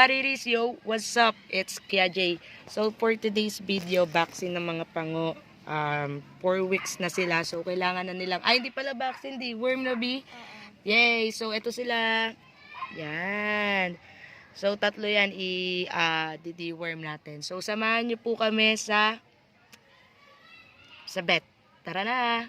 What it is, yo? What's up? It's Kia J. So, for today's video, vaccine ng mga pango. 4 weeks na sila. So, kailangan na nilang... Ay, hindi pala vaccine, di. Worm na, B? Yay! So, eto sila. Yan. So, tatlo yan i-deworm natin. So, samahan nyo po kami sa vet. Tara na!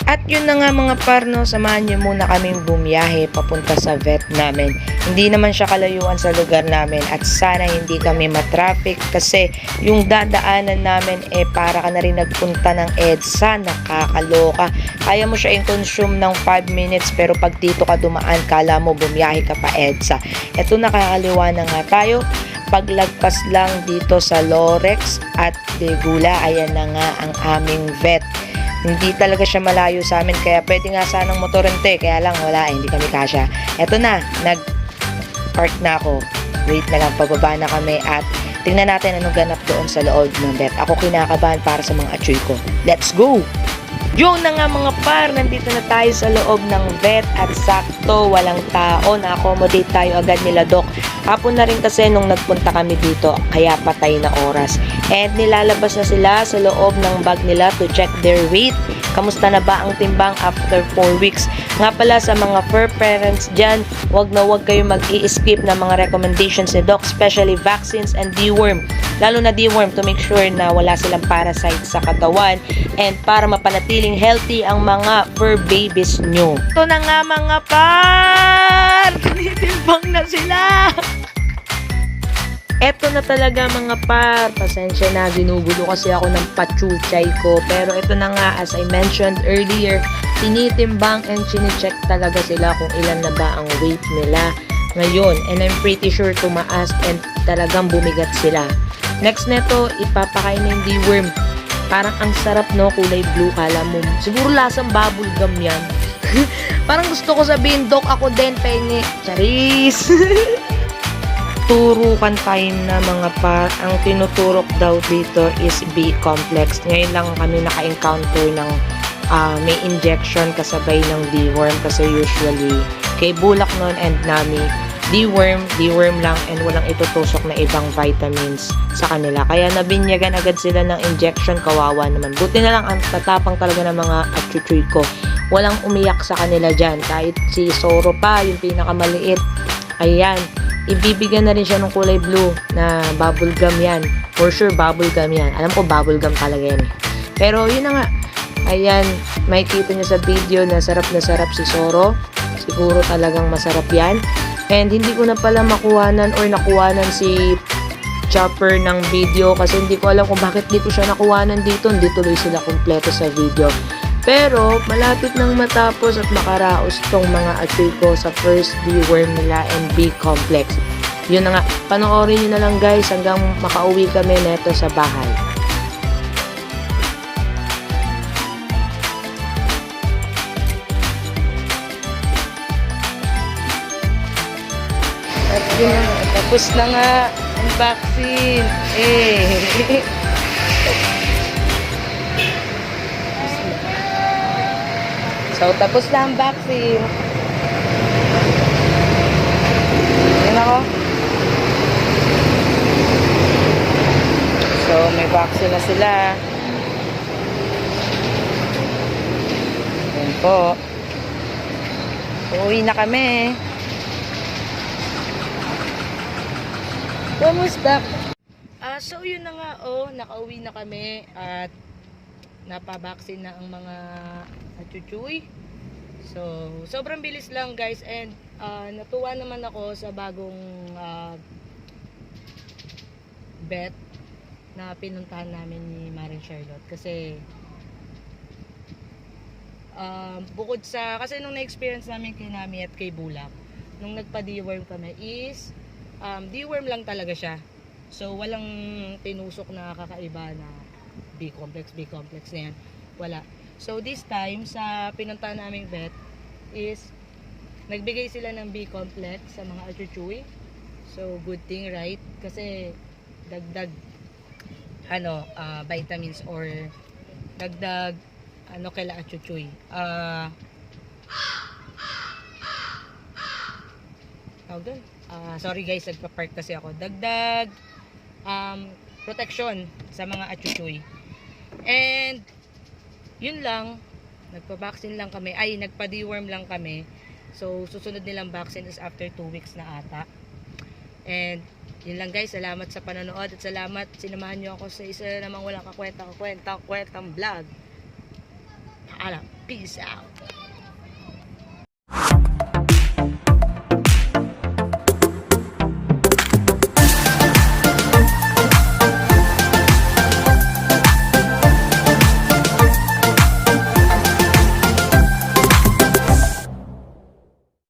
At yun na nga mga parno, samahan nyo muna kaming bumiyahe papunta sa vet namin. Hindi naman siya kalayuan sa lugar namin at sana hindi kami matraffic kasi yung dadaanan namin para ka na rin nagpunta ng EDSA, nakakaloka. Kaya mo siya i-consume ng 5 minutes pero pag dito ka dumaan, kala mo bumiyahe ka pa EDSA. Ito nakakaliwa na nga tayo. Paglagpas lang dito sa Lorex at Degula, ayan na nga ang aming vet. Hindi talaga siya malayo sa amin, kaya pwede nga sanang motorente, kaya lang wala, hindi kami kasya. Eto na, nag-park na ako. Wait na lang, pababa na kami at tingnan natin anong ganap doon sa loob ng vet. Ako kinakabahan para sa mga atchoy ko. Let's go! Yun na nga mga par, nandito na tayo sa loob ng vet at sakto, walang tao, na-accommodate tayo agad nila Doc. Hapon na rin kasi nung nagpunta kami dito, kaya patay na oras. And nilalabas na sila sa loob ng bag nila to check their weight. Kamusta na ba ang timbang after 4 weeks? Nga pala sa mga fur parents dyan, wag na wag kayo mag-i-skip ng mga recommendations ni Doc, especially vaccines and deworm. Lalo na deworm to make sure na wala silang parasite sa katawan and para mapanatiling healthy ang mga fur babies nyo. Ito na nga mga par! Tinitimbang na sila! Eto na talaga mga par, pasensya na, ginugulo kasi ako ng pachuchay ko. Pero ito na nga, as I mentioned earlier, tinitimbang and chine-check talaga sila kung ilan na ba ang weight nila ngayon. And I'm pretty sure tumaas and talagang bumigat sila. Next neto, ipapakain na yung deworm. Parang ang sarap no, kulay blue, kala mo. Siguro lasang bubblegum yan. Parang gusto ko sabihin, Doc, ako din, pengi. Charis! Turukan tayo na mga par. Ang tinuturok daw dito is B-complex. Ngayon lang kami naka-encounter ng may injection kasabay ng deworm kasi usually kay Bulak nun and Nami, deworm lang and walang itutusok na ibang vitamins sa kanila. Kaya nabinyagan agad sila ng injection, kawawa naman. Buti na lang ang tatapang talaga ng mga atchuchoy ko. Walang umiyak sa kanila dyan. Kahit si Zoro pa, yung pinakamaliit. Ayan. Ibibigyan na rin siya ng kulay blue na bubblegum yan. For sure, bubblegum yan. Alam ko, bubblegum talaga yan. Pero, yun na nga. Ayan, makikita niyo sa video na sarap si Zoro. Siguro talagang masarap yan. And hindi ko na pala makuhanan or nakuhanan si Chopper ng video kasi hindi ko alam kung bakit di ko siya nakuhanan dito. Hindi tuloy sila kumpleto sa video. Pero, malapit nang matapos at makaraos tong mga atchoy ko sa first deworm nila and B-complex. Yun na nga, panoorin nyo na lang guys hanggang makauwi kami neto sa bahay. At yun na, tapos na nga ang vaccine. So, tapos na ang vaccine. Yan ako. So, may vaccine na sila. Yan po. Uuwi na kami. Kamusta? So, yun na nga, nakauwi na kami at napabaksin na ang mga atchuchoy. So, sobrang bilis lang guys and natuwa naman ako sa bagong vet na pinuntahan namin ni Maring Charlotte kasi bukod sa, kasi nung na-experience namin kay Nami at kay Bulak, nung nagpa-deworm kami is deworm lang talaga siya. So, walang tinusok na kakaiba na B-complex na yan. Wala. So, this time, sa pinuntahan naming vet is nagbigay sila ng B-complex sa mga atchuchoy. So, good thing, right? Kasi, dagdag vitamins or dagdag kaila atchuchoy. Tawag doon. Sorry guys, nagpa-park kasi ako. Dagdag protection sa mga achuchoy. And yun lang, nagpa-vaccine lang kami. Ay, nagpa-deworm lang kami. So, susunod nilang vaccine is after 2 weeks na ata. And yun lang guys, salamat sa panonood at salamat sinamahan nyo ako sa isa namang walang kakwentang vlog. Paalam, peace out.